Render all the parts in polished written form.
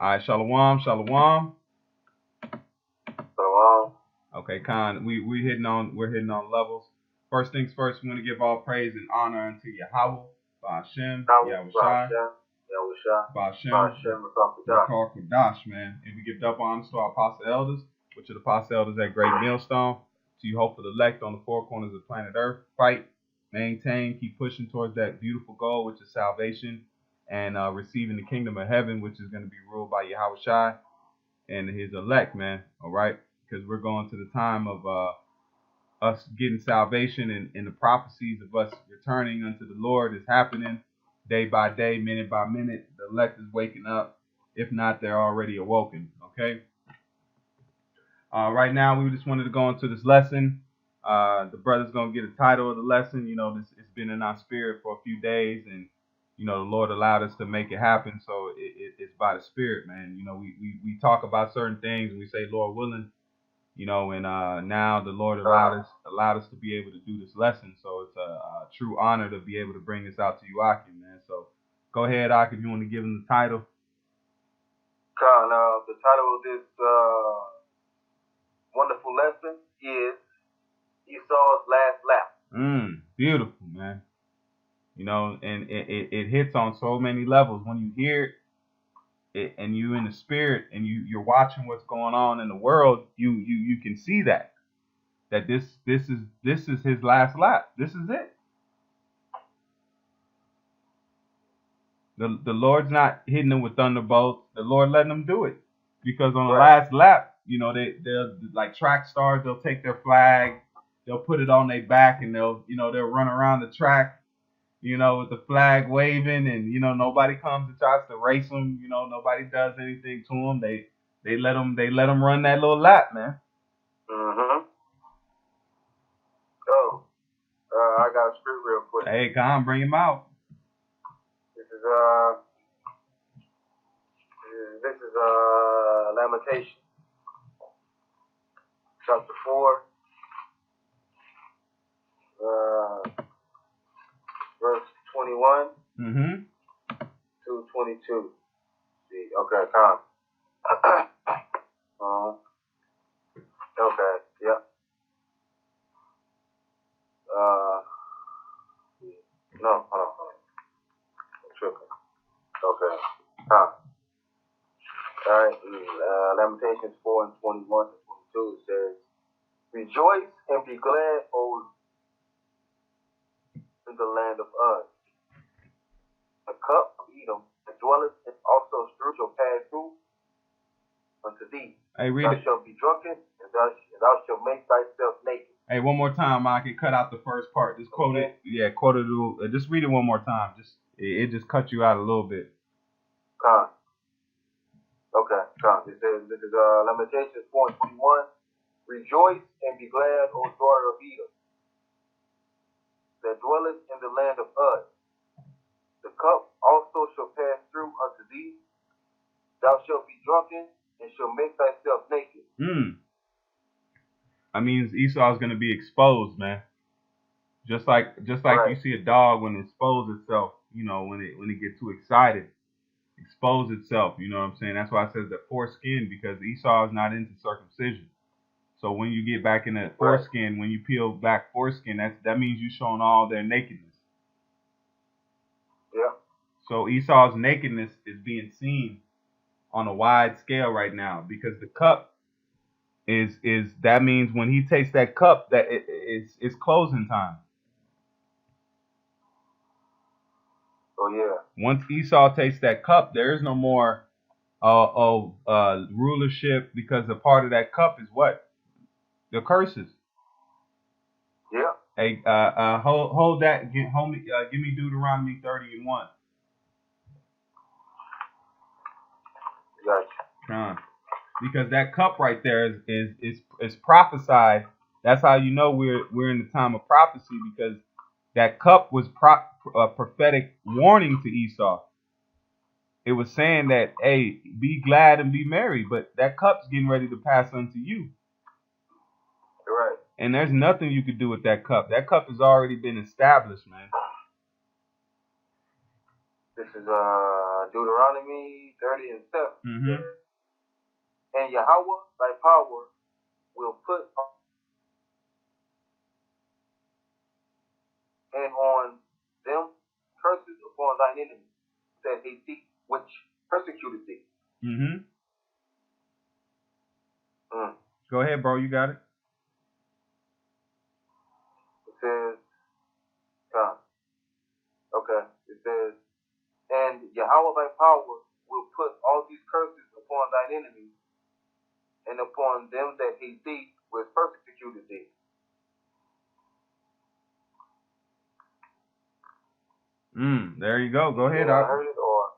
All right, shalom, shalom. So, Okay, Khan, we're hitting on levels. First things first, we want to give all praise and honor unto Yahweh, Ba'ashem, Yahushai, Ba'ashem, Rakar Kodash, man. And we give double honors to our apostle elders, which are the apostle elders at Great Millstone, to you hopeful elect on the four corners of planet Earth. Fight, maintain, keep pushing towards that beautiful goal, which is salvation and receiving the kingdom of heaven, which is going to be ruled by Yahushai and his elect, man. All right, because we're going to the time of us getting salvation, and the prophecies of us returning unto the Lord is happening day by day, minute by minute. The elect is waking up. If not, they're already awoken. Okay. Right now, we just wanted to go into this lesson. The brother's gonna get a title of the lesson. You know, it's been in our spirit for a few days, and you know, the Lord allowed us to make it happen. So it's by the Spirit, man. You know, we talk about certain things and we say, Lord willing, you know, and now the Lord allowed us to be able to do this lesson. So it's a true honor to be able to bring this out to you, Aki, man. So go ahead, Aki, if you want to give him the title. Khan, the title of this wonderful lesson is Esau's Last Lap. Beautiful, man. You know, and it hits on so many levels. When you hear it and you in the spirit and you're watching what's going on in the world, you can see that this is his last lap. This is it. The Lord's not hitting them with thunderbolts. The Lord letting them do it, because on the last lap, you know, they'll like track stars. They'll take their flag, they'll put it on their back, and they'll run around the track, you know, with the flag waving, and you know, nobody comes and tries to race them. You know, nobody does anything to them. They let them run that little lap, man. So, I got a script real quick. Hey, come bring him out. This is Lamentation, chapter 4, verse 21 to 22. See, okay, come. Okay, yep. No, hold on. I'm tripping. Okay, come. All right, Lamentations 4 and 21 to 22, it says, Rejoice and be glad, O in the land of Uz. The cup of Edom that dwelleth and also strew shall pass through unto thee. Hey, read thou it. shalt be drunken, and thou shalt make thyself naked. Hey, one more time, I can cut out the first part. Just quote it. Yeah, quote it. Just read it one more time. It just cut you out a little bit. Con. Okay, con. This is Lamentations 4 and 21. Rejoice and be glad, O daughter of Edom, that dwelleth in the land of Uz. The cup also shall pass through unto thee. Thou shalt be drunken, and shall make thyself naked. I mean, Esau is going to be exposed, man. Just like you see a dog when it exposes itself, you know, when it gets too excited, expose itself. You know what I'm saying? That's why I says that foreskin, because Esau is not into circumcision. So when you get back in that foreskin, when you peel back foreskin, that means you're showing all their nakedness. Yeah. So Esau's nakedness is being seen on a wide scale right now, because the cup is that means when he takes that cup, that it's closing time. Oh yeah. Once Esau takes that cup, there is no more rulership, because a part of that cup is what? The curses. Yeah. Hey, hold that. Give me Deuteronomy 30 and 1. Gotcha. Because that cup right there is prophesied. That's how you know we're in the time of prophecy, because that cup was a prophetic warning to Esau. It was saying that, hey, be glad and be merry, but that cup's getting ready to pass unto you. Right. And there's nothing you could do with that cup. That cup has already been established, man. This is Deuteronomy 30 and 7. Mm-hmm. And Yahweh, thy power, will put and on them curses upon thine enemies that hate thee, which persecuted thee. Mm-hmm. Go ahead, bro. You got it. It says, okay. It says, and Yahweh thy power will put all these curses upon thine enemies and upon them that hate thee, which persecuted thee. There you go. Go ahead. I heard it or?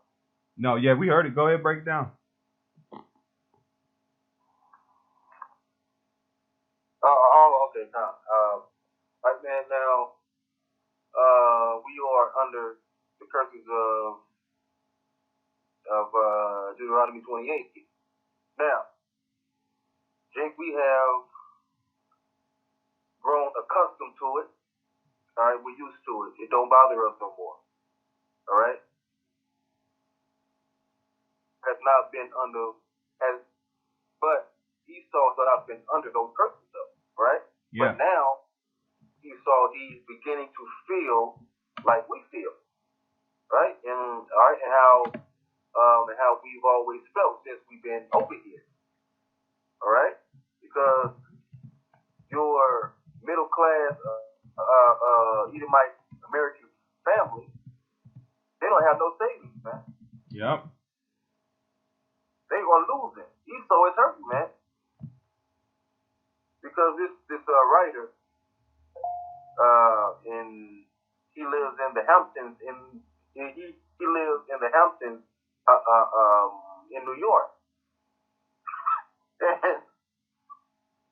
No, yeah, we heard it. Go ahead, break it down. Okay. Right now, we are under the curses of Deuteronomy 28. Now, Jake, we have grown accustomed to it. All right, we're used to it. It don't bother us no more. All right? Has not been under, but Esau has not been under those curses, though. Right? Yeah. But now, Esau, he's beginning to feel like we feel. Right? And how we've always felt since we've been over here. All right? Because your middle class Edomite American family, they don't have no savings, man. Yep. They are losing. Esau is hurting, man. Because this writer, he lives in the Hamptons, he lives in the Hamptons, in New York.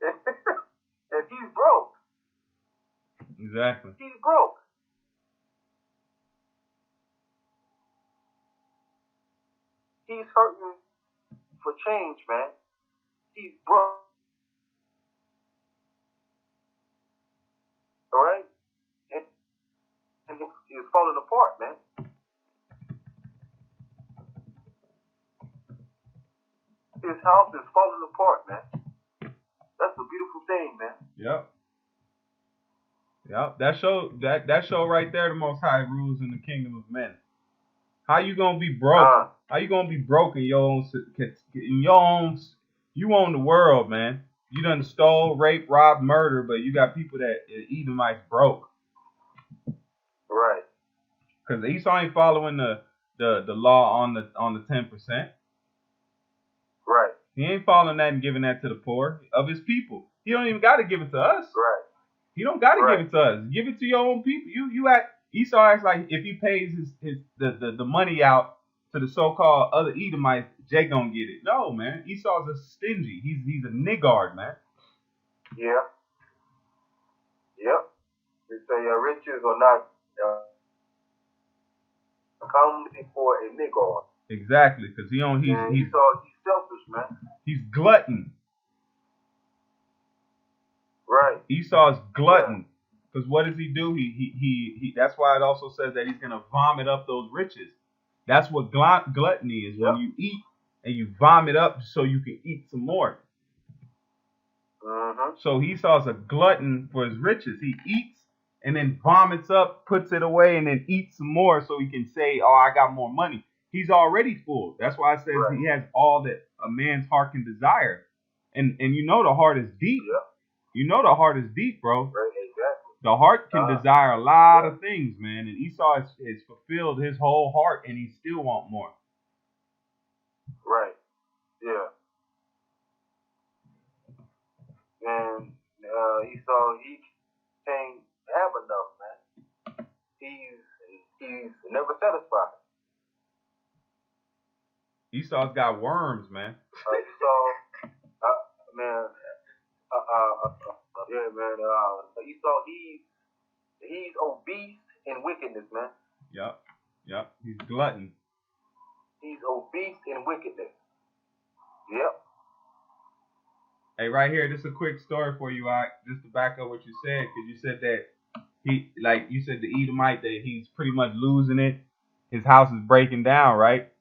And he's broke. Exactly. He's broke. He's hurting for change, man. He's broke. All right? And he's falling apart, man. His house is falling apart, man. That's a beautiful thing, man. Yep. That show right there, the Most High rules in the kingdom of men. How you gonna be broke? How you gonna be broke in your own? You own the world, man. You done stole, rape, robbed, murder, but you got people that Edomites broke. Right. Because Esau ain't following the law on the 10%. Right. He ain't following that and giving that to the poor of his people. He don't even got to give it to us. Right. He don't got to give it to us. Give it to your own people. Esau acts like if he pays the money out to the so-called other Edomites, Jake gonna get it. No, man. Esau's a stingy. He's a niggard, man. Yeah. Yep. They say riches are not accounted for a niggard. Exactly, because he's selfish, man. He's glutton. Right. Esau's glutton. Because what does he do? He that's why it also says that he's gonna vomit up those riches. That's what gluttony is. When you eat and you vomit up so you can eat some more. Mm-hmm. So Esau's a glutton for his riches. He eats and then vomits up, puts it away, and then eats some more so he can say, "Oh, I got more money." He's already full. That's why it says he has all that a man's heart can desire. And you know the heart is deep. Yep. You know the heart is deep, bro. Right, exactly. The heart can desire a lot of things, man. And Esau has fulfilled his whole heart, and he still want more. Right. Yeah. And Esau, he can't have enough, man. He's never satisfied. Esau's got worms, man. Esau, man. Yeah, man. Esau, he's obese in wickedness, man. Yep. He's glutton. He's obese in wickedness. Yep. Hey, right here, this is a quick story for you, just to back up what you said, because you said that you said the Edomite, that he's pretty much losing it. His house is breaking down, right?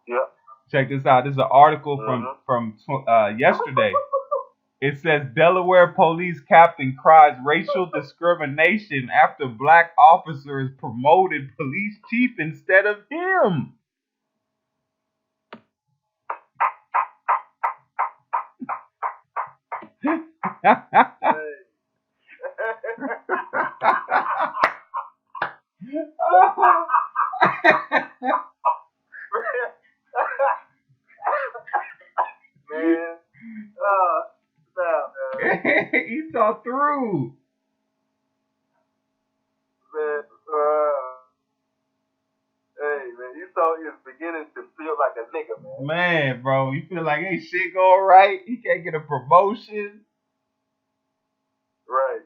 Yep. Check this out. This is an article from yesterday. It says Delaware police captain cries racial discrimination after black officer is promoted police chief instead of him. Man, he saw through. Man, hey, man, you saw he was beginning to feel like a nigga, man. Man, bro, you feel like ain't shit going right? He can't get a promotion. Right.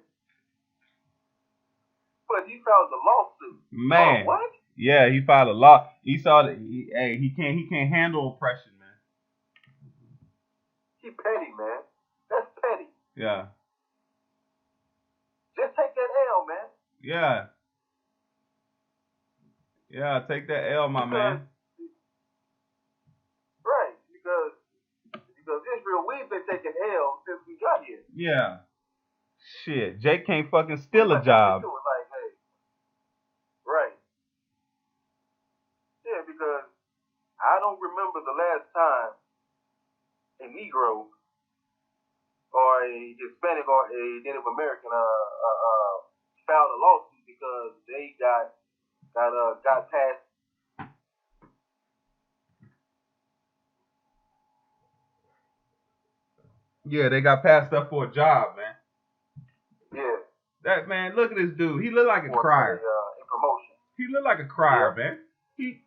But he filed a lawsuit. Man. Oh, what? Yeah, he filed a law. He saw that he can't handle oppression, man. He petty, man. That's petty. Yeah. Just take that L, man. Yeah. Yeah, take that L, my man. Right, because Israel, we've been taking L since we got here. Yeah. Shit, Jake can't fucking steal a job. Like, hey. Right. Yeah, because I don't remember the last time a Negro or a Hispanic or a Native American filed a lawsuit because they got passed. Yeah, they got passed up for a job, man. Yeah. That man, look at this dude. He look like a crier. A promotion. He look like a crier, man. He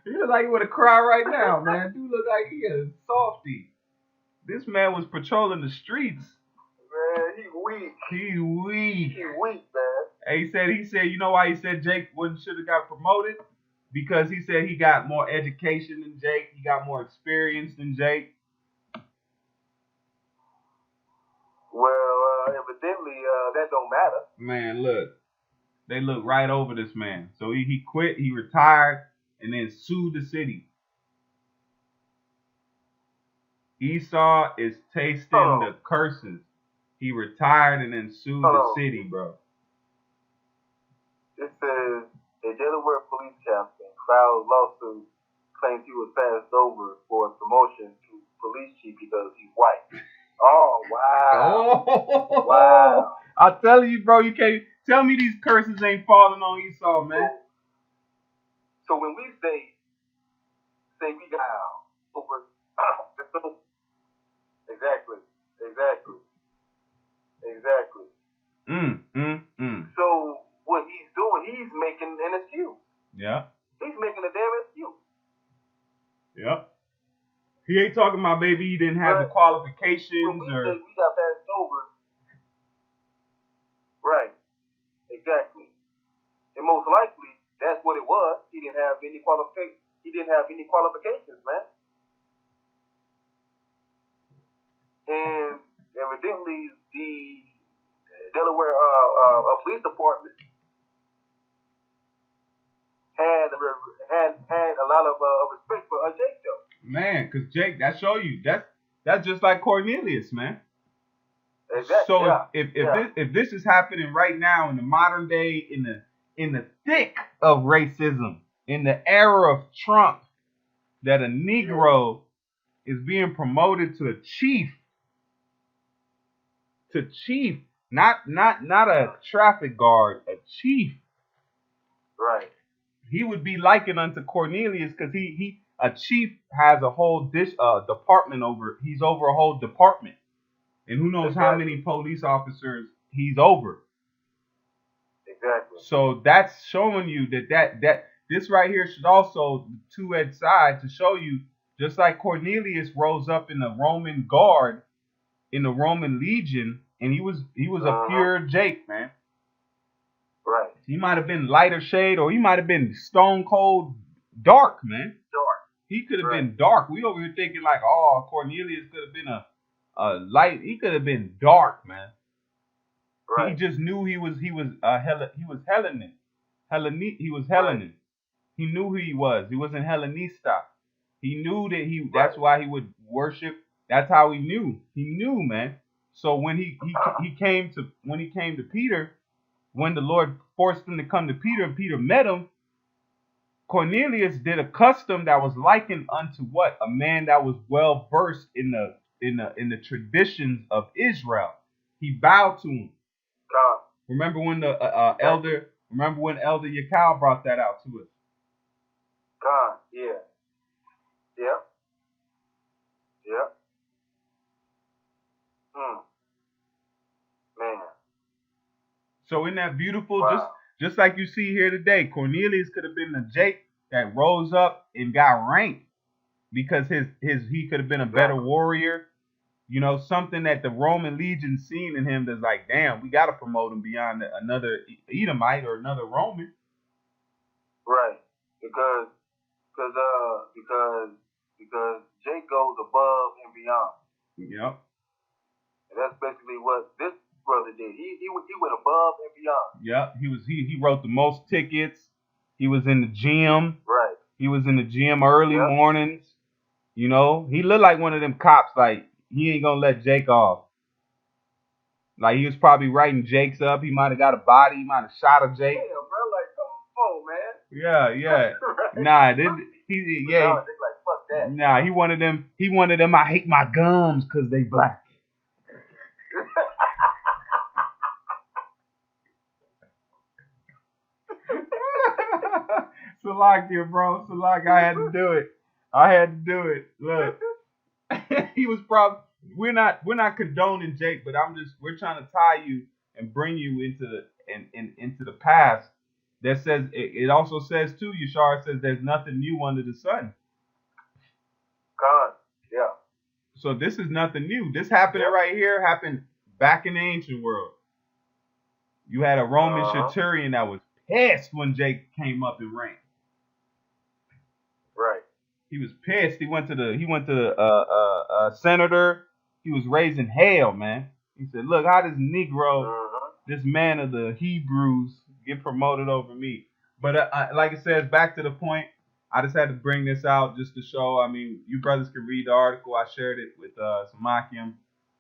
he look like he would cry right now, man. Dude look like he a softie. This man was patrolling the streets. Man, he weak. He weak. He weak, man. And he said, you know why he said Jake should have got promoted? Because he said he got more education than Jake. He got more experience than Jake. Well, evidently, that don't matter. Man, look. They look right over this man. So he quit, he retired, and then sued the city. ESAU is tasting the curses. He retired and then sued the city, bro. It says a Delaware police captain filed a lawsuit claims he was passed over for a promotion to police chief because he's white. Oh, wow. Oh, wow. I'm telling you, bro, you can't tell me these curses ain't falling on ESAU, man. So when we say we got over Exactly. So what he's doing, he's making an excuse. Yeah. He's making a damn excuse. Yep. He ain't talking about maybe he didn't have the qualifications we got passed over. Right. Exactly. And most likely that's what it was. He didn't have any qualifications, man. And evidently the Delaware police department had a lot of respect for Jake, though. Man, cause Jake, that show you that's just like Cornelius, man. Exactly. So if this is happening right now in the modern day, in the thick of racism, in the era of Trump, that a Negro is being promoted to a chief. Not a traffic guard, a chief. Right. He would be likened unto Cornelius because a chief has a whole department he's over a whole department. And who knows how many police officers he's over. Exactly. So that's showing you that this right here should also two-edged side to show you, just like Cornelius rose up in the Roman guard, in the Roman legion, and he was a pure Jake, man. Right. He might have been lighter shade, or he might have been stone cold dark, man. Dark. He could have been dark. We over here thinking like, oh, Cornelius could have been a light. He could have been dark, man. Right. He just knew he was Hellenic. He was Hellenic. He knew who he was. He wasn't Hellenista. He knew that Right. that's why he would worship. That's how he knew. He knew, man. So when he came to Peter, when the Lord forced him to come to Peter and Peter met him, Cornelius did a custom that was likened unto what? A man that was well versed in the traditions of Israel. He bowed to him. Remember when the elder Yakal brought that out to us? Yeah. Yep. Yep. Man. So isn't that beautiful? Wow. Just like you see here today, Cornelius could have been the Jake that rose up and got ranked because he could have been a better warrior. You know, something that the Roman legion seen in him that's like, damn, we got to promote him beyond another Edomite or another Roman. Right. Because Jake goes above and beyond. Yep. And that's basically what this brother did. He went above and beyond. Yep. He wrote the most tickets. He was in the gym. Right. He was in the gym early mornings. You know, he looked like one of them cops. Like he ain't gonna let Jake off. Like he was probably writing Jake's up. He might have got a body. He might have shot a Jake. Damn, bro. Like, come on, man. Yeah. Right. Nah, Like, fuck that. Nah, he wanted them. I hate my gums because they black. Salakia, bro. Salakia, I had to do it. Look, he was probably. We're not condoning Jake, but we're trying to tie you and bring you into the past. That says it also says too, Yashar says there's nothing new under the sun. God, yeah. So this is nothing new. This happening right here happened back in the ancient world. You had a Roman centurion that was pissed when Jake came up in rank. Right. He was pissed. He went to the senator. He was raising hell, man. He said, "Look, how this Negro, this man of the Hebrews, get promoted over me?" But like it says, back to the point. I just had to bring this out just to show. I mean, you brothers can read the article. I shared it with Samakium.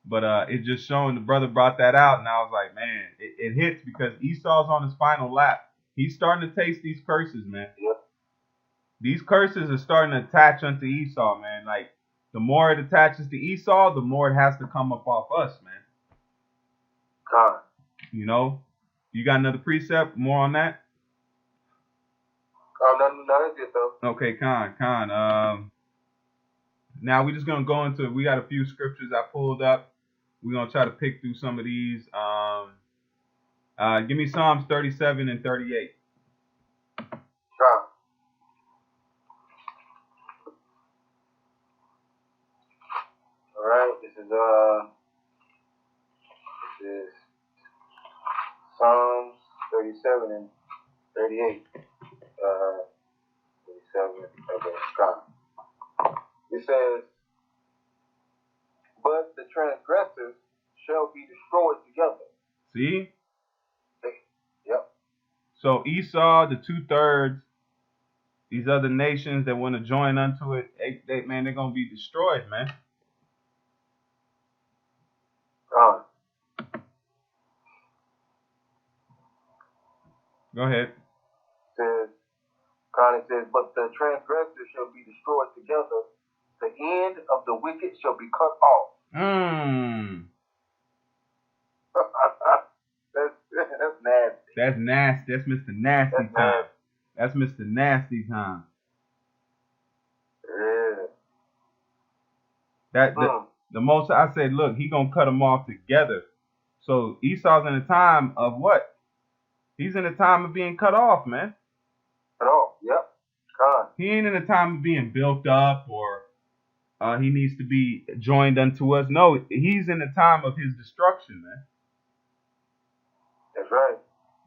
But it's just showing the brother brought that out, and I was like, man, it hits because Esau's on his final lap. He's starting to taste these curses, man. Yep. These curses are starting to attach unto Esau, man. Like, the more it attaches to Esau, the more it has to come up off us, man. God. You know? You got another precept? More on that? No, that's it, though. Okay, Khan. Now we're just going to go into, we got a few scriptures I pulled up. We're going to try to pick through some of these. Give me Psalms 37 and 38. All right, this is Psalms 37 and 38. 37. Okay, God. It says, "But the transgressors shall be destroyed together." See? Yep. So Esau, the 2/3, these other nations that want to join unto it, they're going to be destroyed, man. Go ahead. It says, "But the transgressors shall be destroyed together. The end of the wicked shall be cut off." That's nasty. That's nasty. That's Mr. Nasty time. That's Mr. Nasty time. Yeah. The most I said, look, he gonna cut them off together. So Esau's in a time of what? He's in a time of being cut off, man. Cut off. Yep. God. He ain't in a time of being built up or he needs to be joined unto us. No, he's in the time of his destruction, man. That's right.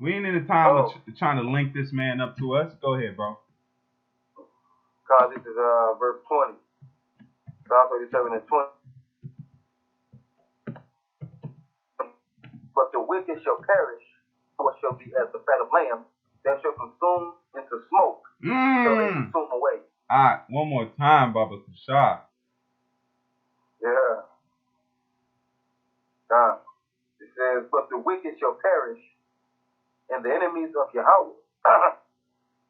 We ain't in a time of trying to link this man up to us. Go ahead, bro. God, this is verse 20. Psalm 37 and 20. "But the wicked shall perish, what shall be as the fat of lambs, that shall consume into smoke. So they consume away. Alright, one more time, Baba Kushah. Yeah. It says, but the wicked shall perish, and the enemies of Yahweh,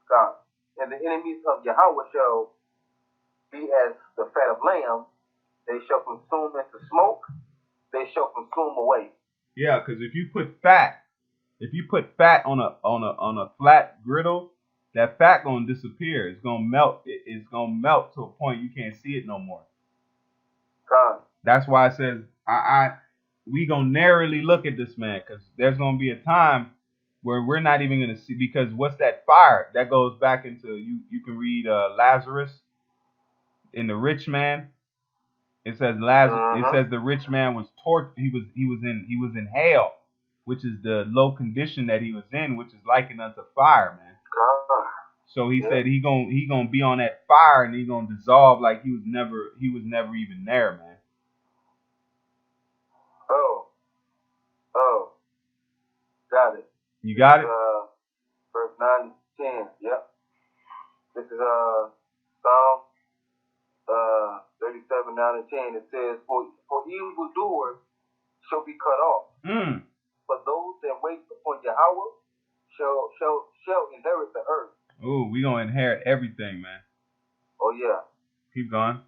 God, and the enemies of Yahweh shall be as the fat of lamb. They shall consume into smoke. They shall consume away. Yeah, because if you put fat on a flat griddle, that fat gonna disappear. It's gonna melt. It's gonna melt to a point you can't see it no more. God. That's why it says we gonna narrowly look at this man, because there's gonna be a time where we're not even gonna see, because what's that fire that goes back into you can read Lazarus in the rich man. It says Lazarus. It says the rich man was tortured. He was in hell, which is the low condition that he was in, which is likened unto fire, man. So he said he gonna be on that fire, and he gonna dissolve like he was never even there, man. Oh, got it. You got it? Verse 9 and 10, yep. This is Psalm 37, 9 and 10. It says, for evildoers shall be cut off. But those that wait upon Yahweh shall inherit the earth. Oh, we gonna inherit everything, man. Oh, yeah. Keep going.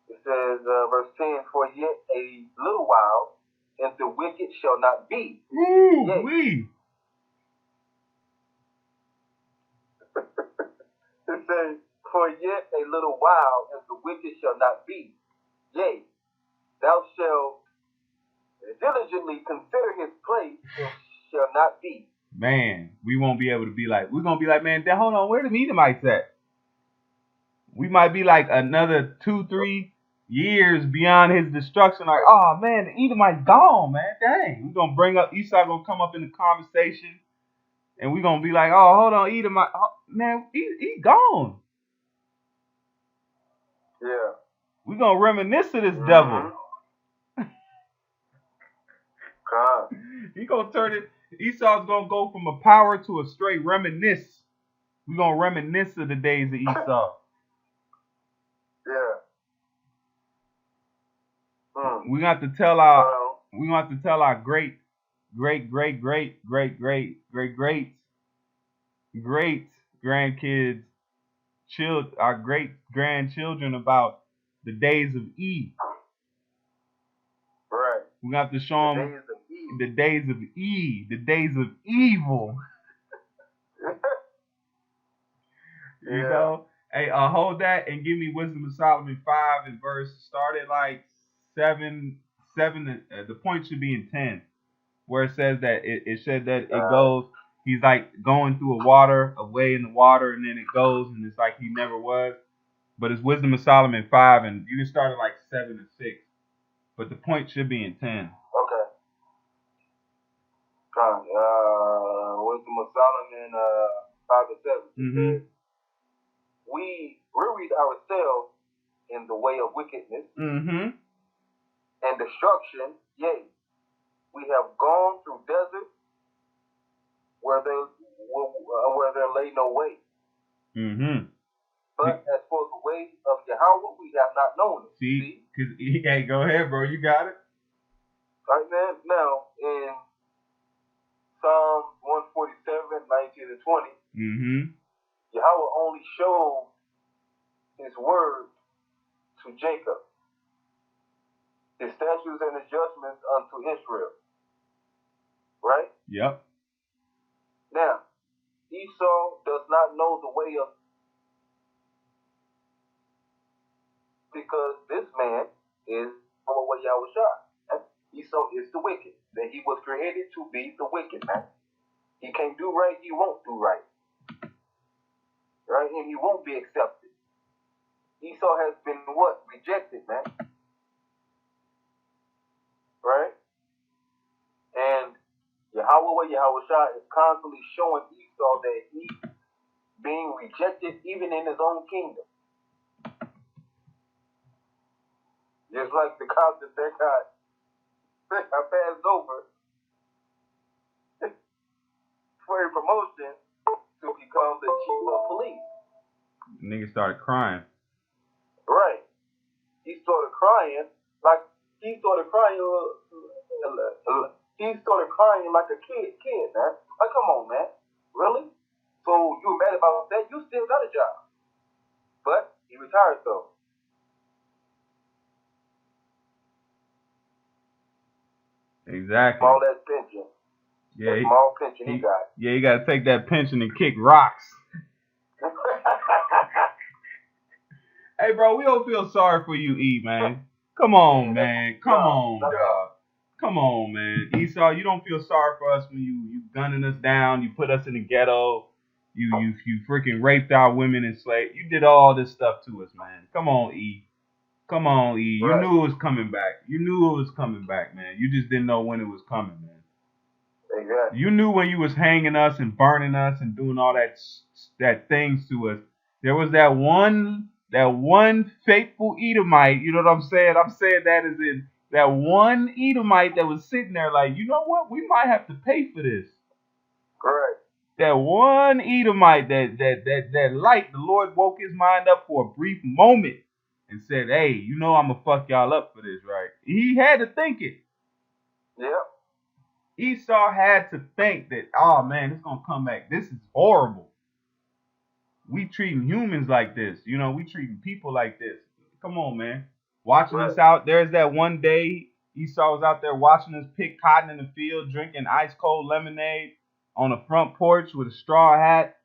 It says, verse 10, for yet a little while, and the wicked shall not be. Ooh, we. It says, for yet a little while, and the wicked shall not be. Yea, thou shalt diligently consider his place, and shall not be. Man, we won't be able to be like, we're going to be like, man, hold on, where the Edomites at? We might be like another 2-3 years beyond his destruction. Like, oh, man, the Edomites gone, man. Dang. We're going to bring up, Esau going to come up in the conversation, and we're going to be like, oh, hold on, Edomite. Oh, man, he gone. Yeah. We're going to reminisce of this devil. God. He going to turn it. Esau's going to go from a power to a straight reminisce. We're going to reminisce of the days of Esau. Yeah. We got to tell our great grandkids, our great grandchildren about the days of E. Right. We got to show them the days of E, the days of evil. You know? Hey, hold that and give me Wisdom of Solomon 5 and verse. Start at like 7. The point should be in 10, where it says that it said that it goes. He's like going through a way in the water, and then it goes, and it's like he never was. But it's Wisdom of Solomon 5, and you can start at like 7 and 6. But the point should be in 10. Okay. Wisdom of Solomon 5 and 7. We wearied ourselves in the way of wickedness and destruction. Yea, we have gone through deserts where there lay no way. But as for the way of Yahweh, we have not known it. See? Hey, go ahead, bro. You got it. Right, man. Now, in Psalm 147, 19 and 20, Yahweh only showed his word to Jacob, his statutes and his judgments unto Israel. Right? Yep. Now, Esau does not know the way of, because this man is Yahweh. Esau is the wicked. That he was created to be the wicked, man. He can't do right, he won't do right. Right? And he won't be accepted. Esau has been what? Rejected, man. Right? And Yahweh is constantly showing Esau that he's being rejected even in his own kingdom. Just like the cops that got passed over for a promotion to become the chief of police. Nigga started crying. Right. He started crying like he started crying like a kid, man. Like, come on, man. Really? So you were mad about that? You still got a job. But he retired though. Exactly. All that pension. Yeah, small pension he got. Yeah, you got to take that pension and kick rocks. Hey, bro, we don't feel sorry for you, E, man. Come on, man. Come on, dog. Come on, man. ESAU, you don't feel sorry for us when you gunning us down. You put us in the ghetto. You freaking raped our women and slaved. You did all this stuff to us, man. Come on, E. Come on, E. You knew it was coming back. You knew it was coming back, man. You just didn't know when it was coming, man. Exactly. You knew when you was hanging us and burning us and doing all that things to us. There was that one faithful Edomite. You know what I'm saying? I'm saying that as in that one Edomite that was sitting there like, you know what? We might have to pay for this. Correct. That one Edomite, that light, the Lord woke his mind up for a brief moment and said, hey, you know I'm going to fuck y'all up for this, right? He had to think it. Yep. ESAU had to think that, oh man, it's going to come back. This is horrible. We treating humans like this. You know, we treating people like this. Come on, man. Watching us out. There's that one day ESAU was out there watching us pick cotton in the field, drinking ice cold lemonade on the front porch with a straw hat.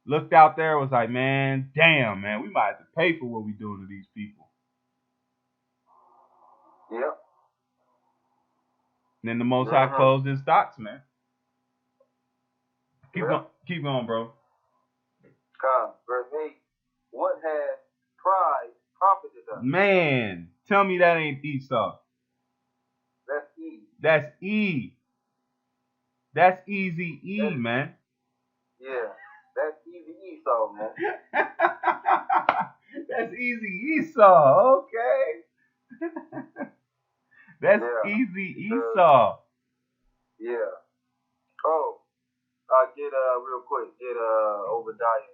Looked out there, was like, man, damn, man, we might have to pay for what we doing to these people. Yep. And then the Most High closed his stocks, man. Keep going, bro. Verse 8. What has pride profited us? Man, tell me that ain't ESAU. That's E. That's E. That's easy E, man. Yeah, that's easy ESAU, man. That's easy ESAU, okay. That's easy ESAU. Yeah. Oh, real quick, Obadiah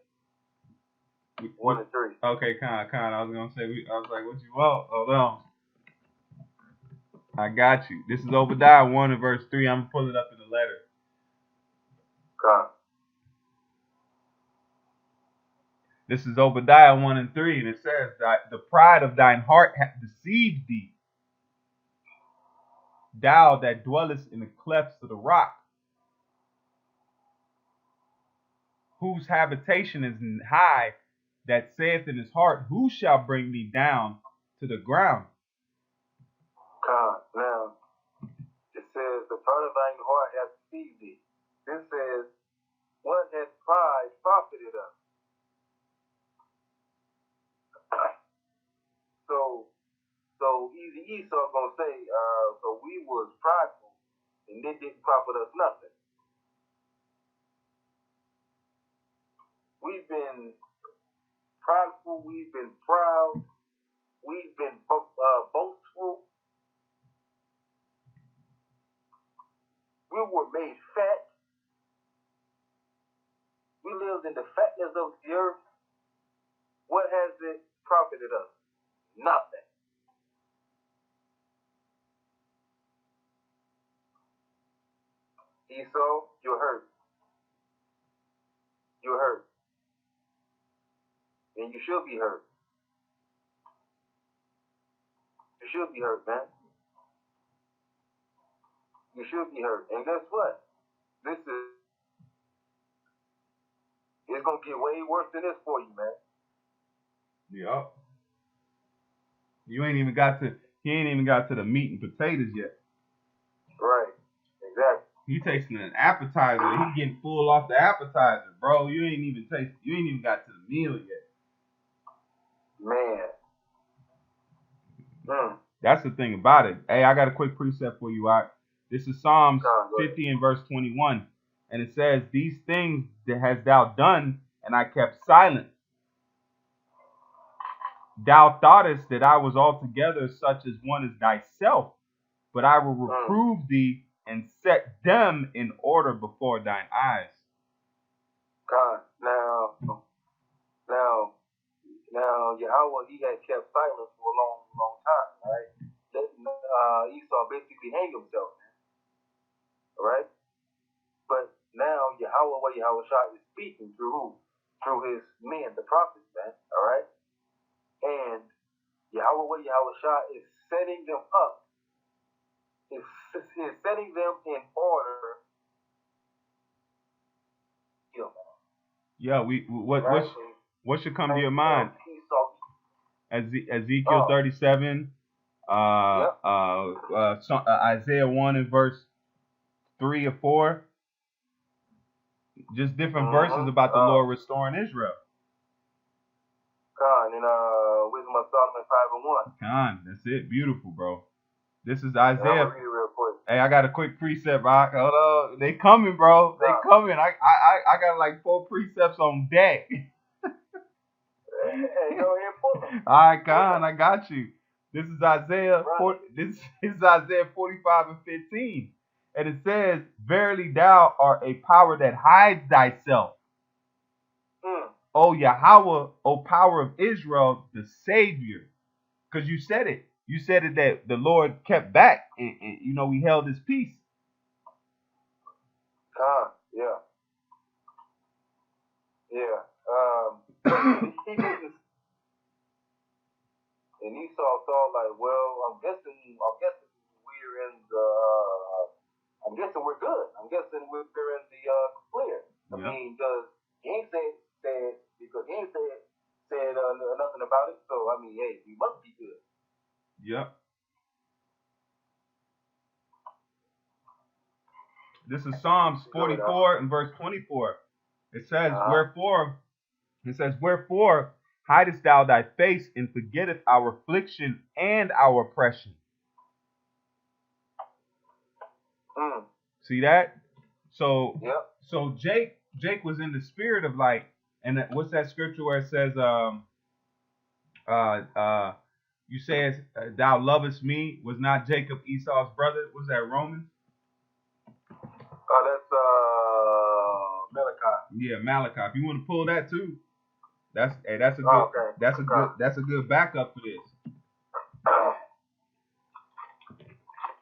1 and 3. Okay, kind. I was gonna say, I was like, what you want? Hold on. I got you. This is Obadiah 1 and verse 3. I'm gonna pull it up in the letter. This is Obadiah 1 and 3, and it says that the pride of thine heart hath deceived thee. Thou that dwellest in the clefts of the rock, whose habitation is high, that saith in his heart, who shall bring me down to the ground? Now, it says, the pride of thine heart hath deceived thee. This says, what has pride profited us? So easy ESAU gonna say, so we was prideful, and it didn't profit us nothing. We've been prideful, we've been proud, we've been boastful. We were made fat. We lived in the fatness of the earth. What has it profited us? Nothing. ESAU, you're hurt. You're hurt. And you should be hurt. You should be hurt, man. You should be hurt. And guess what? It's gonna get way worse than this for you, man. Yup. He ain't even got to the meat and potatoes yet. Right. Exactly. He tasting an appetizer. He getting full off the appetizer, bro. You ain't even got to the meal yet. Man. That's the thing about it. Hey, I got a quick precept for you, Art. This is Psalms 50 and verse 21. And it says, these things that hast thou done, and I kept silent. Thou thoughtest that I was altogether such as one as thyself, but I will reprove thee and set them in order before thine eyes. Now, Yahweh, he had kept silence for a long, long time, right? Letting Esau basically hang himself, all right? But now Yahweh is speaking through who? Through his men, the prophets, man, all right? And Yahweh is setting them up, is setting them in order. Yeah, what should come to your mind? Ezekiel 37, Isaiah 1 and verse 3 or 4. Just different verses about the Lord restoring Israel. Khan, and Wisdom of Solomon 5 and 1. Khan, that's it. Beautiful, bro. This is Isaiah. I'm gonna read it real quick. Hey, I got a quick precept, Rock. Hold on. They coming, bro. They coming. I got like 4 precepts on deck. Hey, go ahead, pull them. All right, Khan, I got you. This is Isaiah. This is Isaiah 45 and 15. And it says, "Verily thou art a power that hides thyself. O Yahweh, O power of Israel, the Savior." Because you said it. You said it that the Lord kept back and we held his peace. Yeah. Yeah. He didn't. And Esau thought like, well, I'm guessing we're in the I'm guessing we're good. I'm guessing we're in the clear. I mean, because he ain't said nothing about it. So I mean, hey, we must be good. Yep. This is Psalms 44 and verse 24. It says, Wherefore hidest thou thy face and forgettest our affliction and our oppression. See that? So Jake was in the spirit of light. And what's that scripture where it says, you say thou lovest me, was not Jacob Esau's brother? Was that Romans? That's Malachi. Yeah, Malachi. If you want to pull that too, that's a good backup for this.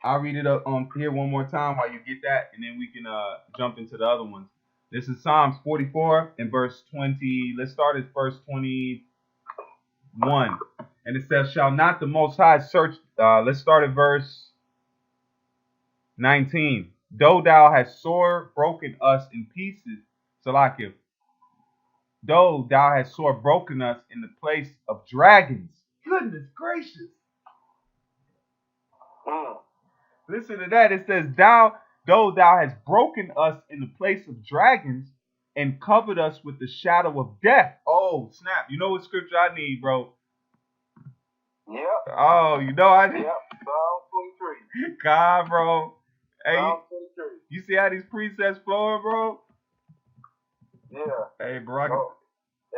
I'll read it up on here one more time while you get that, and then we can jump into the other ones. This is Psalms 44 and verse 20. Let's start at verse 21. And it says, "Shall not the Most High search?" Let's start at verse 19. "Though thou hast sore broken us in pieces," Salakia. "Though thou hast sore broken us in the place of dragons." Goodness gracious. Listen to that. It says, though thou hast broken us in the place of dragons and covered us with the shadow of death. Oh, snap. You know what scripture I need, bro? Yep. Oh, you know I need. Yep. Psalm 23. God, bro. Hey, Psalm 23. You see how these precepts flowing, bro? Yeah. Hey, bro.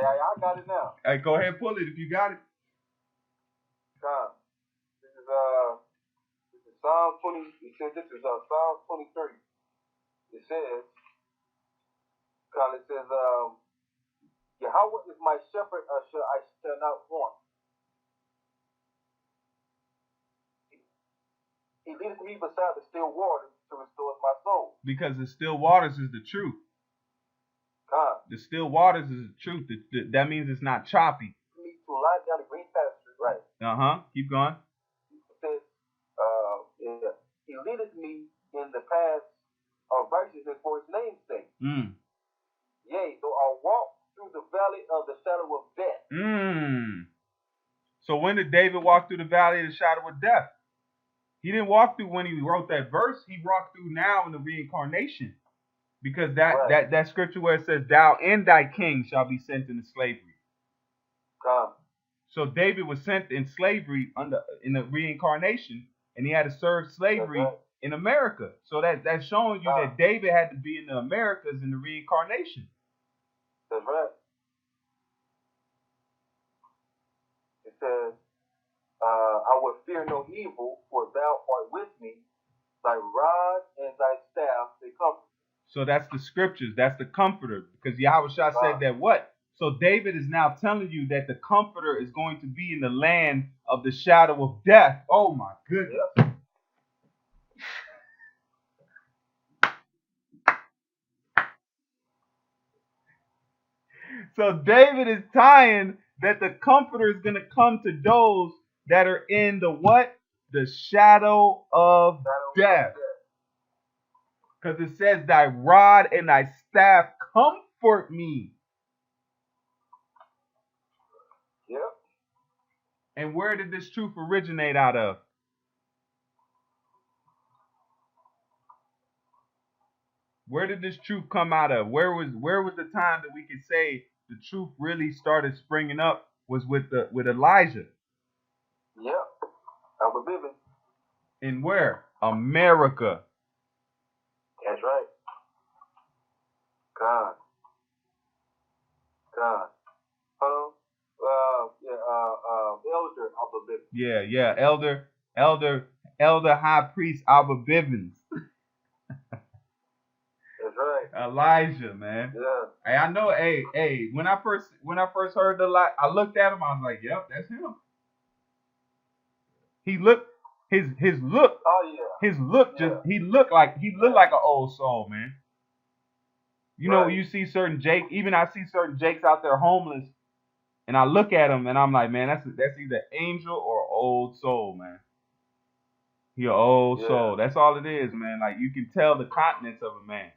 Yeah, I got it now. Hey, go ahead and pull it if you got it. This is Psalm 20. It says this is Psalm 23. It says, Yahweh is my shepherd; I shall not want. He leadeth me beside the still waters to restore my soul. Because the still waters is the truth. The still waters is the truth. That means it's not choppy. Me to lie down the green pasture, right? Keep going. It says, He leadeth me in the path of righteousness for his name's sake. Yea, though I walk through the valley of the shadow of death. So when did David walk through the valley of the shadow of death? He didn't walk through when he wrote that verse. He walked through now in the reincarnation. Because that scripture where it says, "Thou and thy king shall be sent into slavery." So David was sent in slavery in the reincarnation, and he had to serve slavery in America. So that's showing you that David had to be in the Americas in the reincarnation. That's right. It says, I will fear no evil, for thou art with me. Thy rod and thy staff, they comfort. So that's the scriptures. That's the comforter. Because Yahweh said that what? So David is now telling you that the Comforter is going to be in the land of the shadow of death. Oh my goodness. Yep. So David is tying that the Comforter is going to come to those that are in the what? The shadow of death. Because it says, thy rod and thy staff comfort me. Yep. And where did this truth originate out of? Where did this truth come out of? Where was the time that we could say the truth really started springing up was with Elijah? Yep. Albert Bivens. In where? America. That's right. God. Hello. Elder Albert Bivens. Yeah. Elder High Priest Albert Bivens. That's right. Elijah, man. Yeah. Hey, I know. Hey. When I first heard the lie, I looked at him. I was like, "Yep, that's him." He looked his look. Oh yeah. His look he looked like an old soul, man. You know, you see certain Jake. Even I see certain Jakes out there homeless, and I look at him and I'm like, man, that's either angel or old soul, man. He an old soul. That's all it is, man. Like you can tell the continents of a man.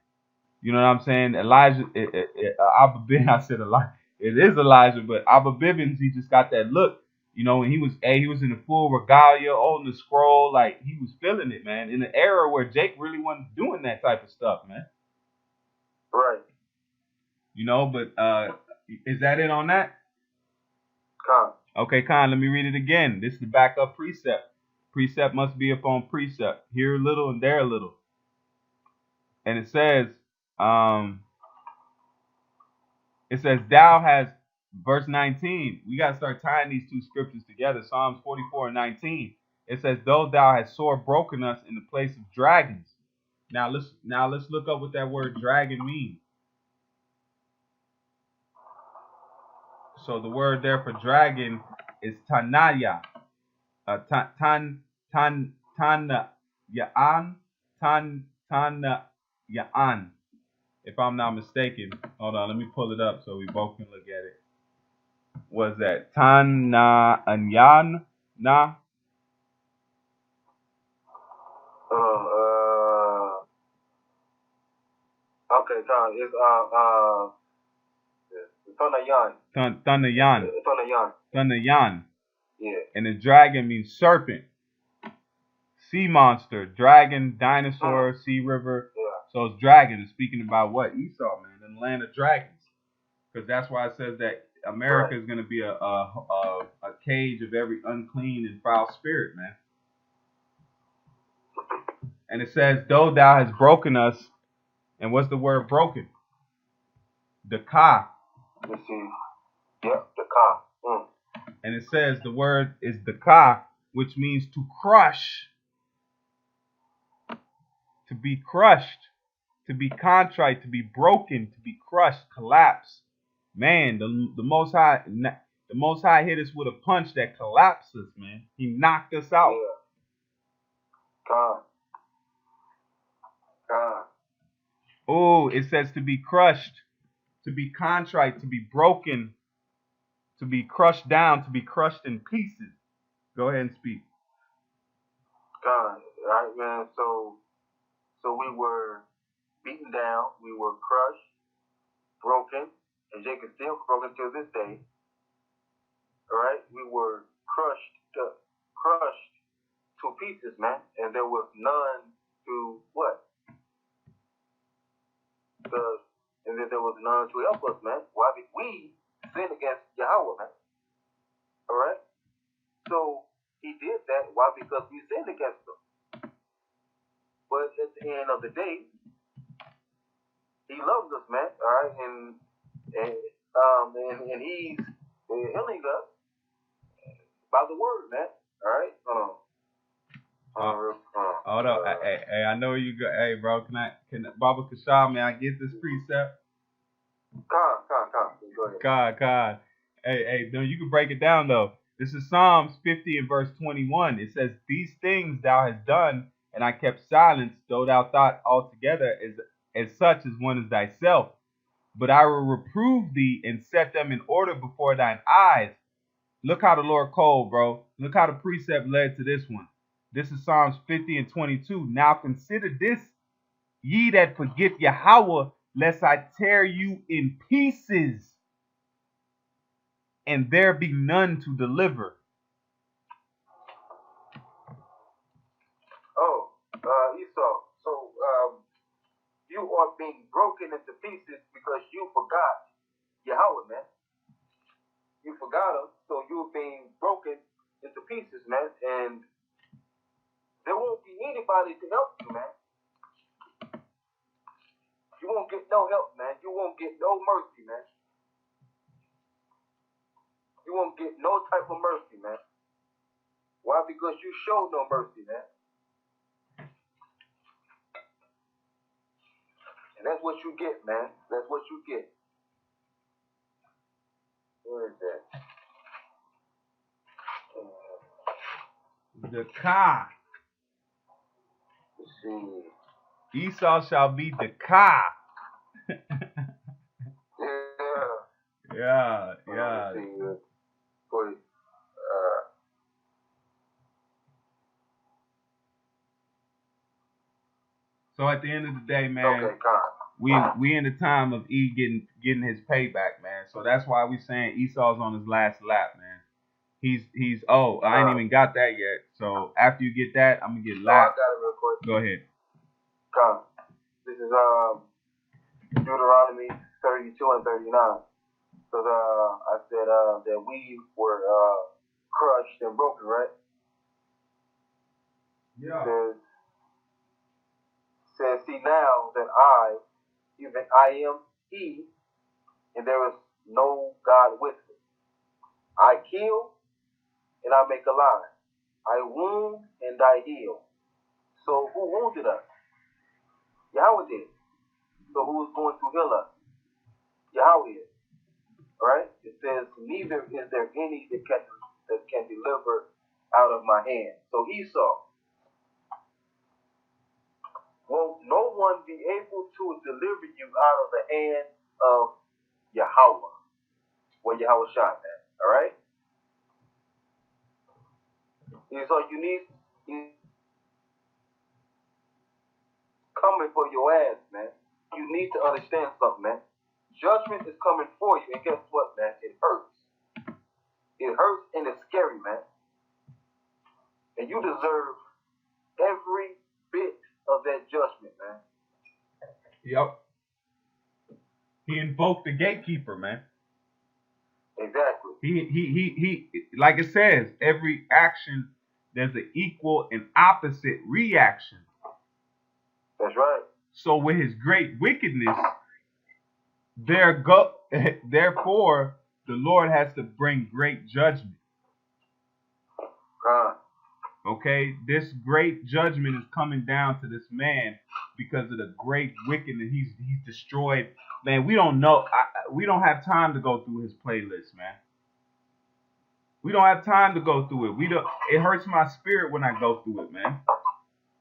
You know what I'm saying? Elijah, I said Elijah. It is Elijah, but Abba Bivens, he just got that look. You know, and he was in the full regalia, holding the scroll, like he was feeling it, man. In an era where Jake really wasn't doing that type of stuff, man. Right. You know, but is that it on that? Con. Okay, Con, let me read it again. This is the backup precept. Precept must be upon precept. Here a little and there a little. And it says, thou has, verse 19. We got to start tying these two scriptures together. Psalms 44 and 19. It says, though thou hast sore broken us in the place of dragons. Now let's look up what that word dragon means. So the word there for dragon is tanaya. Tanayaan. If I'm not mistaken. Hold on, let me pull it up so we both can look at it. Was that Tanayaan? Nah. Okay, Con. It's Tanayaan. Tanayaan. Yeah. And the dragon means serpent, sea monster, dragon, dinosaur, sea river. Yeah. So it's dragon. It's speaking about what? Esau, man, in the land of dragons. Because that's why it says that America is going to be a cage of every unclean and foul spirit, man. And it says, though thou hast broken us, and what's the word broken? The ka. Let's see. Yep, the ka. And it says the word is the ka, which means to crush, to be crushed, to be contrite, to be broken, to be crushed, collapse. Man, the Most High hit us with a punch that collapsed us, man. He knocked us out. God. Oh, it says to be crushed, to be contrite, to be broken, to be crushed down, to be crushed in pieces. Go ahead and speak. God, right, man. So we were beaten down, we were crushed, broken, and Jake is still broken to this day. All right, we were crushed to pieces, man, and there was none to what? And then there was none to help us, man. Why? We sinned against Yahweh, man. All right. So he did that. Why? Because we sinned against him. But at the end of the day, he loves us, man. All right, and he's healing us by the word, man. All right. Hold up. Hey, I know you go. Hey, bro, can Baba Kashab, man, I get this precept? Come. God. Hey, no, you can break it down though. This is Psalms 50 and verse 21. It says, "These things thou hast done, and I kept silence, though thou thought altogether as such as one as thyself. But I will reprove thee and set them in order before thine eyes." Look how the Lord called, bro. Look how the precept led to this one. This is Psalms 50 and 22. "Now consider this, ye that forget Yahweh, lest I tear you in pieces, and there be none to deliver." Oh, Esau. So, you are being broken into pieces because you forgot Yahweh, man. You forgot him, so you're being broken into pieces, man. And there won't be anybody to help you, man. You won't get no help, man. You won't get no mercy, man. You won't get no type of mercy, man. Why? Because you showed no mercy, man. And that's what you get, man. That's what you get. Where is that? The Ka. Let's see. Esau shall be the Ka. Yeah. Let's see. So at the end of the day, man, okay, we in the time of E getting his payback, man. So that's why we saying Esau's on his last lap, man. He's I ain't even got that yet. So after you get that, I'm gonna get lapped. I got it real quick. Go ahead. This is Deuteronomy 32 and 39. So I said that we were crushed and broken, right? Yeah. Says, "See now that I, even I am He, and there is no God with me. I kill and I make alive. I wound and I heal." So who wounded us? Yahweh did. So who is going to heal us? Yahweh is. Right? It says, "Neither is there any that can deliver out of my hand." So Esau, will no one be able to deliver you out of the hand of Yahweh? Where Yahweh shot, man. All right? So he's coming for your ass, man. You need to understand something, man. Judgment is coming for you, and guess what, man? It hurts. It hurts and it's scary, man. And you deserve every bit of that judgment, man. Yep. He invoked the gatekeeper, man. Exactly. He like it says, every action there's an equal and opposite reaction. That's right. So with his great wickedness, therefore the Lord has to bring great judgment. Okay, this great judgment is coming down to this man because of the great wickedness he's destroyed. Man, we don't know. We don't have time to go through his playlist, man. We don't have time to go through it. It hurts my spirit when I go through it, man.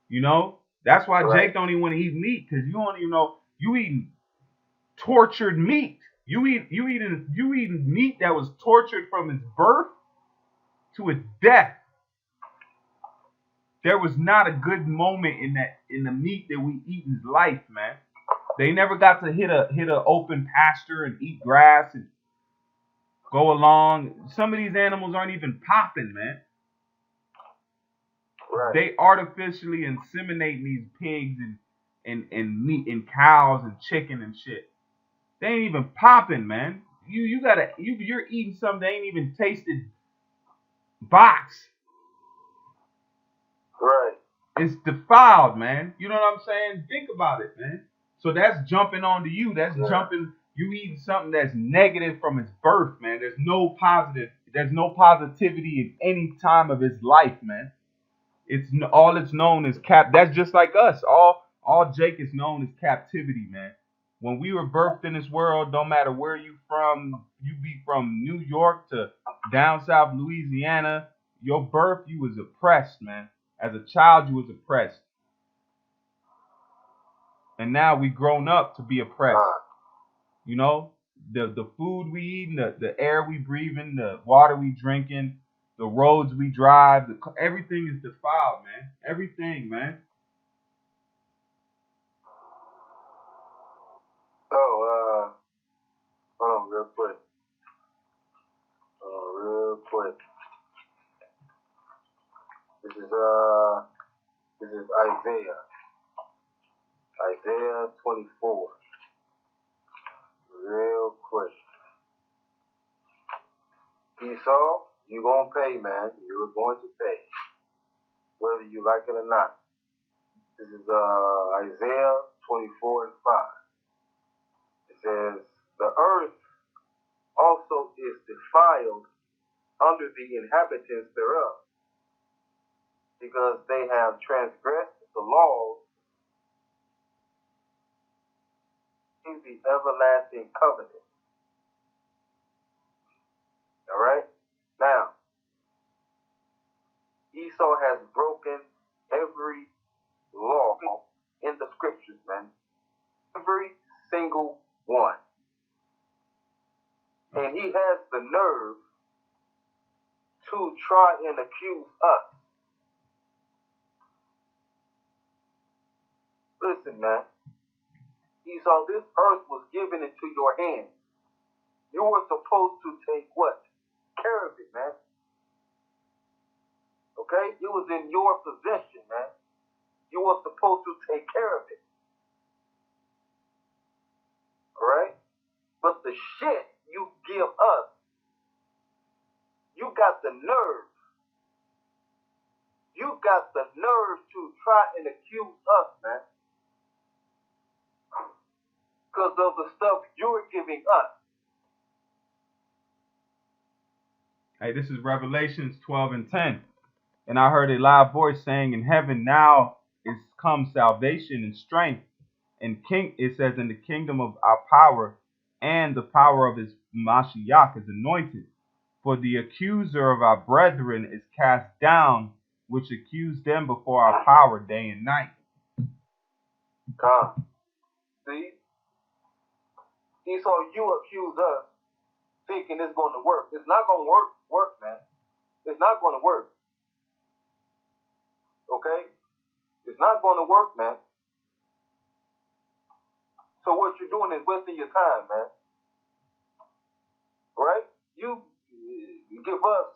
You know, that's why Jake don't even want to eat meat, because you don't even know you eating tortured meat. You eating meat that was tortured from its birth to its death. There was not a good moment in the meat that we eat in life, man. They never got to hit a open pasture and eat grass and go along. Some of these animals aren't even popping, man. Right. They artificially inseminate these pigs and meat and cows and chicken and shit. They ain't even popping, man. You're eating something they ain't even tasted box. Right. It's defiled, man. You know what I'm saying? Think about it, man. So that's jumping onto you. That's jumping. You eating something that's negative from its birth, man. There's no positivity in any time of his life, man. All it's known as That's just like us. All Jake is known as captivity, man. when we were birthed in this world, don't matter where you from, you be from New York to down south Louisiana, your birth, you was oppressed, man. As a child, you was oppressed. And now we grown up to be oppressed. You know, the food we eating, the air we breathing, the water we drinking, the roads we drive, everything is defiled, man. Everything, man. Oh, hold on real quick. This is Isaiah 24. Real quick. Esau, you gonna pay, man. You're going to pay, whether you like it or not. This is Isaiah 24 and 5. It says, the earth also is defiled under the inhabitants thereof, because they have transgressed the laws in the everlasting covenant. All right? Now, Esau has broken every law in the scriptures, man. Every single one. And he has the nerve to try and accuse us. Listen, man. Esau, this earth was given into your hands. You were supposed to take what? Care of it, man. Okay? It was in your possession, man. You were supposed to take care of it. Alright? But the shit you give us, you got the nerve. You got the nerve to try and accuse us, man. Because of the stuff you're giving us. Hey, this is Revelations 12 and 10. And I heard a loud voice saying, in heaven now is come salvation and strength. And it says, in the kingdom of our power and the power of his Mashiach is anointed. For the accuser of our brethren is cast down, which accused them before our power day and night. God. See? Esau, you accuse us thinking it's going to work. It's not going to work, man. It's not going to work. Okay? It's not going to work, man. So what you're doing is wasting your time, man. Right? You give us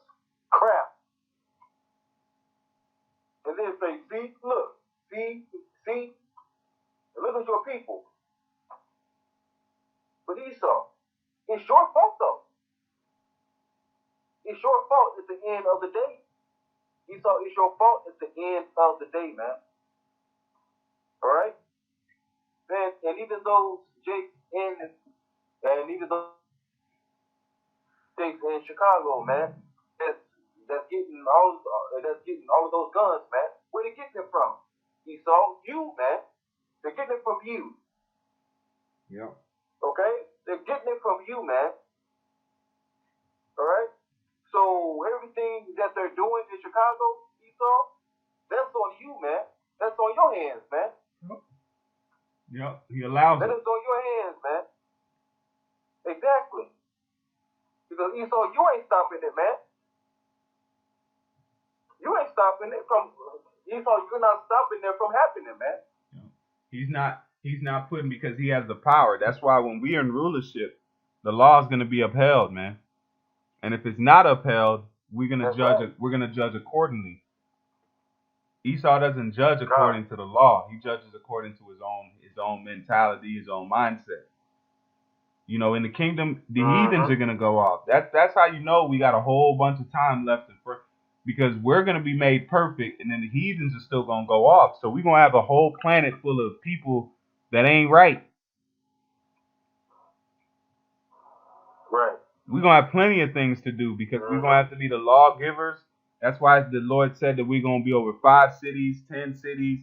crap. And then say, see, look, see, look at your people. But Esau, it's your fault, though. It's your fault at the end of the day. Esau, it's your fault at the end of the day, man. All right? And even those Jake and even those Jake in Chicago, man, that's getting all of those guns, man. Where they getting them from? Esau, you, man. They're getting it from you. Yeah. Okay? They're getting it from you, man. All right? So everything that they're doing in Chicago, Esau, that's on you, man. That's on your hands, man. Yep, he allows it. That is on your hands, man. Exactly. Because Esau, you ain't stopping it, man. You ain't stopping it from Esau. You're not stopping it from happening, man. Yeah. He's not putting, because he has the power. That's why when we are in rulership, the law is going to be upheld, man. And if it's not upheld, we're going to judge. Right. We're going to judge accordingly. Esau doesn't judge according to the law. He judges according to his own mentality, his own mindset. You know, in the kingdom, the heathens are going to go off. That's how you know we got a whole bunch of time left because we're going to be made perfect, and then the heathens are still going to go off. So we're going to have a whole planet full of people that ain't right. Right. We're going to have plenty of things to do because we're going to have to be the lawgivers. That's why the Lord said that we're going to be over 5 cities, 10 cities,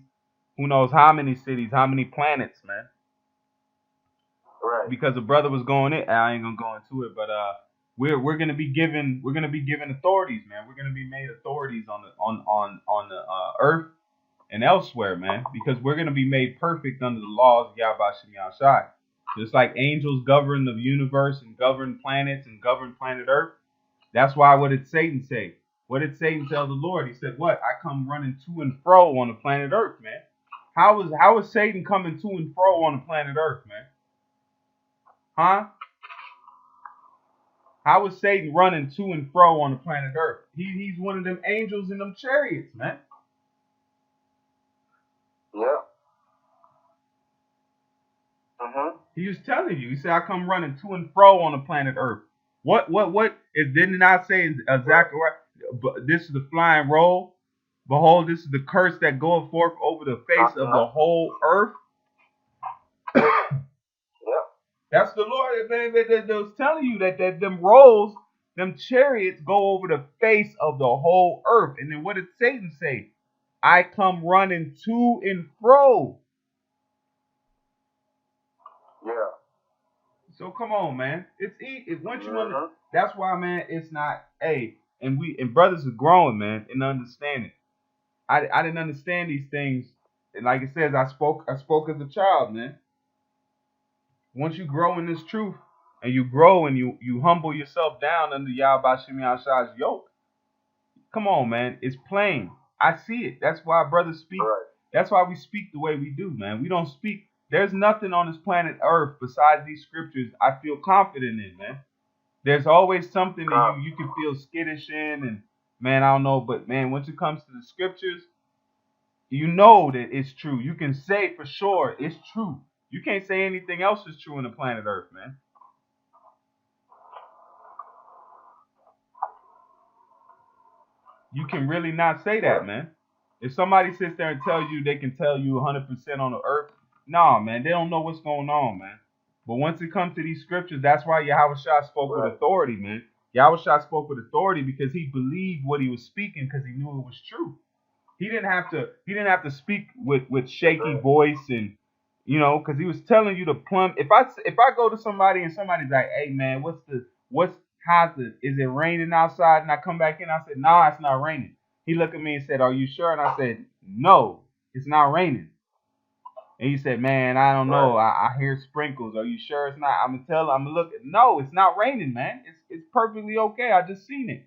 who knows how many cities, how many planets, man. Right. Because a brother was going it. I ain't gonna go into it, but we're gonna be given authorities, man. We're gonna be made authorities on the earth and elsewhere, man, because we're gonna be made perfect under the laws of Yahweh Shem Yahshai. Just like angels govern the universe and govern planets and govern planet Earth. That's why what did Satan say? What did Satan tell the Lord? He said, "What? I come running to and fro on the planet Earth, man." How is Satan coming to and fro on the planet Earth, man? Huh? How is Satan running to and fro on the planet Earth? He's one of them angels in them chariots, man. Yeah. He was telling you. He said, "I come running to and fro on the planet Earth." What? Didn't I say in Zechariah? This is the flying roll. Behold, this is the curse that goeth forth over the face of the whole earth. That's the Lord, man, that was telling you that them rolls, them chariots go over the face of the whole earth. And then what did Satan say? I come running to and fro. Yeah. So come on, man. It's once you that's why, man, it's not and brothers are growing, man, and understanding. I didn't understand these things. And like it says, I spoke as a child, man. Once you grow in this truth and you grow and you humble yourself down under Yahweh Shem Yahshai's yoke, come on, man. It's plain. I see it. That's why brothers speak. Right. That's why we speak the way we do, man. We don't speak. There's nothing on this planet Earth besides these scriptures I feel confident in, man. There's always something that you can feel skittish in, and man, I don't know, but man, once it comes to the scriptures, you know that it's true. You can say for sure it's true. You can't say anything else is true on the planet Earth, man. You can really not say that, man. If somebody sits there and tells you they can tell you 100% on the earth, nah, man, they don't know what's going on, man. But once it comes to these scriptures, that's why Yahweh Shah spoke with authority, man. Yahweh Shah spoke with authority because he believed what he was speaking because he knew it was true. He didn't have to speak with shaky voice and because he was telling you to plumb. If I go to somebody and somebody's like, "Hey man, is it raining outside?" and I come back in, I said, "Nah, it's not raining." He looked at me and said, "Are you sure?" and I said, "No, it's not raining." And he said, "Man, I don't know. I hear sprinkles. Are you sure it's not?" I'm gonna look. No, it's not raining, man. It's perfectly okay. I just seen it.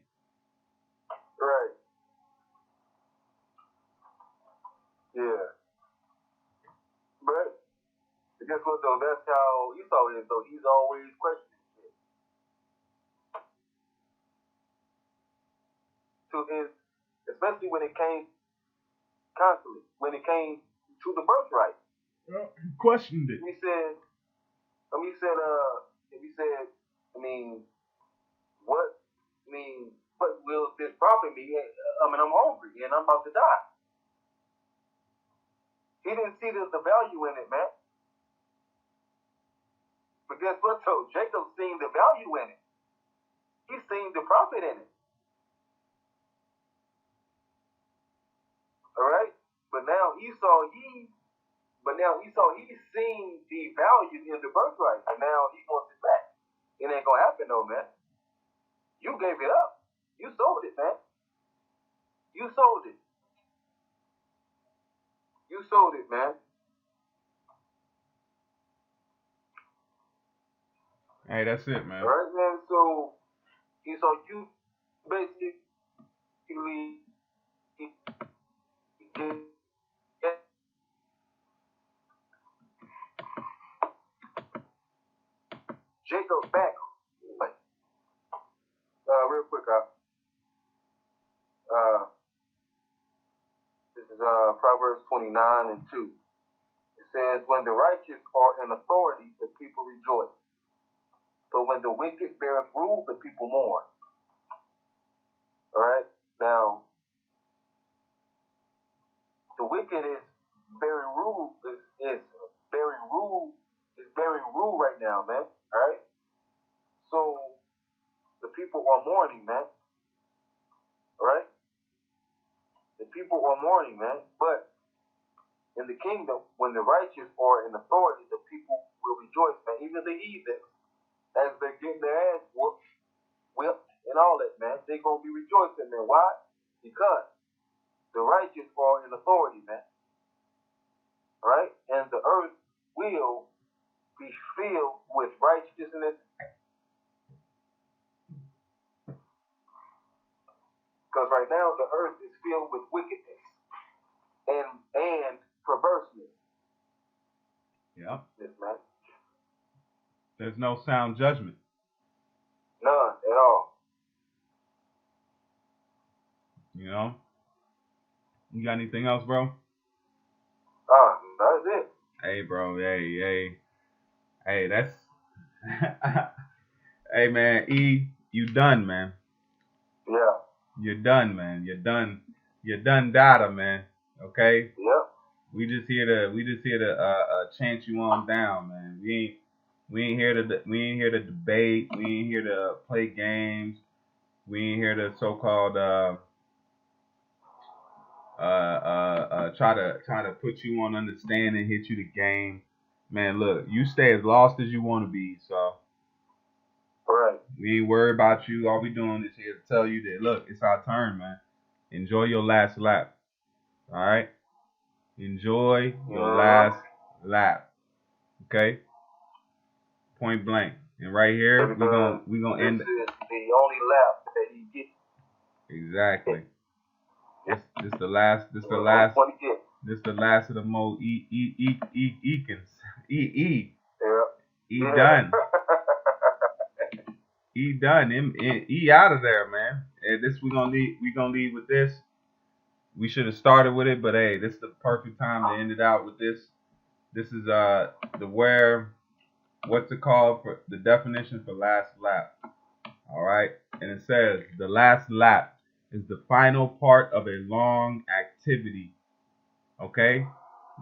Right. Yeah. But guess what though? That's how ESAU is though. He's always questioning shit. Especially when it came to the birthright. Well, he questioned it. He said, what will this profit me? I'm hungry and I'm about to die. He didn't see the value in it, man. But guess what, though? Jacob seen the value in it. He seen the profit in it. All right? But now Esau, he's seen the value in the birthright, and now he wants it back. It ain't gonna happen, though, man. You gave it up. You sold it, man. You sold it. You sold it, man. Hey, that's it, man. All right, man. So you basically Jacob back. Real quick, this is Proverbs 29:2. It says, "When the righteous are in authority, the people rejoice. But when the wicked beareth rule, the people mourn." All right. Now, the wicked is bearing rule right now, man. All right. So the people are mourning, man. All right. The people are mourning, man. But in the kingdom, when the righteous are in authority, the people will rejoice, man. Even the heathen, as they're getting their ass whipped and all that, man, they're going to be rejoicing, man. Why? Because the righteous are in authority, man. Right? And the earth will be filled with righteousness. Because right now the earth is filled with wickedness and perverseness. Yeah. Yes, man. There's no sound judgment. None at all. You know? You got anything else, bro? That's it. Hey, bro. Hey, that's... Hey, man. E, you done, man. Yeah. You're done, man. You're done data, man. Okay? Yep. We just here to chant you on down, man. We ain't here to debate. We ain't here to play games. We ain't here to so-called try to put you on understanding, hit you the game. Man, look, you stay as lost as you want to be, so right. We ain't worried about you. All we doing is here to tell you that, look, it's our turn, man. Enjoy your last lap. All right? Enjoy your last lap. Okay? Point blank. And right here, we're gonna end. This is the only lap that he gets. Exactly. This the last of the more Eakins. E done. E done. E out of there, man. And this we gonna leave with this. We should have started with it, but hey, this is the perfect time to end it out with this. This is what's it called for the definition for last lap. All right, and it says the last lap is the final part of a long activity. Okay,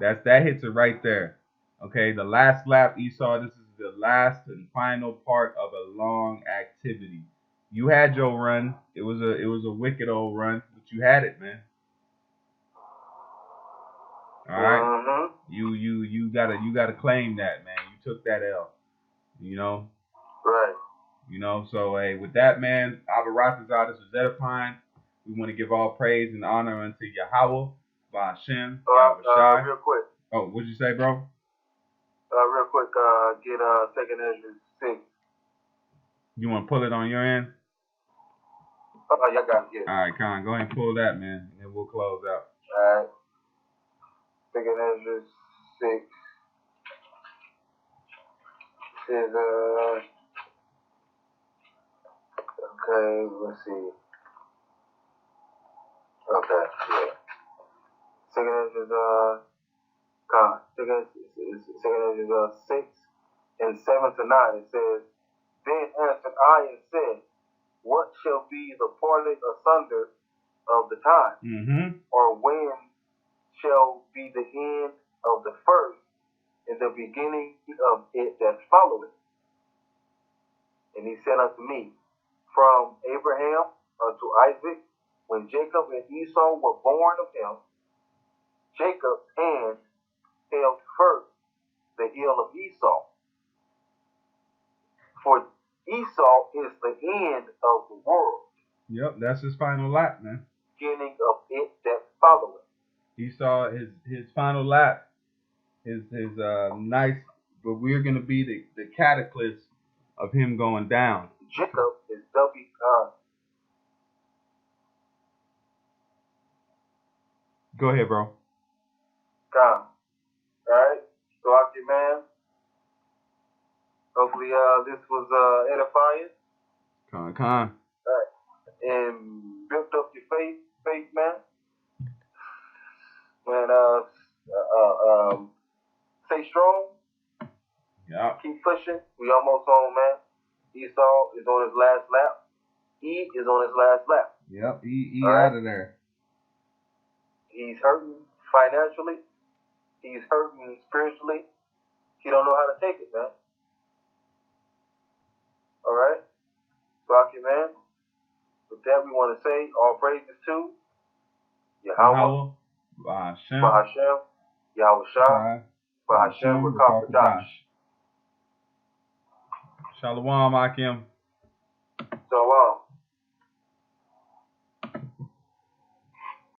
that hits it right there. Okay, the last lap, Esau. This is the last and final part of a long activity. You had your run. It was a wicked old run, but you had it, man. All right. You gotta claim that, man. You took that L. You know. Right. You know. So hey, with that, man, Abaratazah, this is edifying. We want to give all praise and honor unto Yahweh, Ba'ashem, Yahushai. Real quick. Oh, what'd you say, bro? Real quick, get 2nd Ezra 6. You want to pull it on your end? Oh, y'all got it. All right, Con, go ahead and pull that, man, and then we'll close out. All right. 2nd Ezra 6 says, okay, let's see. Okay, yeah. 2nd Ezra, God. 2nd Ezra 6 and 7 to 9. It says, then answered I and said, what shall be the parting asunder of the time? Mm-hmm. Or when shall be the end of the first and the beginning of it that followeth? And he said unto me, from Abraham unto Isaac, when Jacob and Esau were born of him, Jacob's hand held first the heel of Esau. For Esau is the end of the world. Yep, that's his final lap, man. Beginning of it that followeth. Esau, his final lap, his nice, but we're gonna be the cataclysm of him going down. Jacob is W. Go ahead, bro. Come. Alright. So after man. Hopefully this was edifying. Con. Alright. And built up your faith, man. And stay strong. Yeah. Keep pushing. We almost home, man. Esau is on his last lap. E is on his last lap. Yep, he out of there. He's hurting financially. He's hurting spiritually. He don't know how to take it, man. All right? Rocky, man. With that, we want to say all praises to Yahweh, Ba'ashem, Yahushai, Ba'ashem, Rakafadash. Shalom, Akim. Shalom.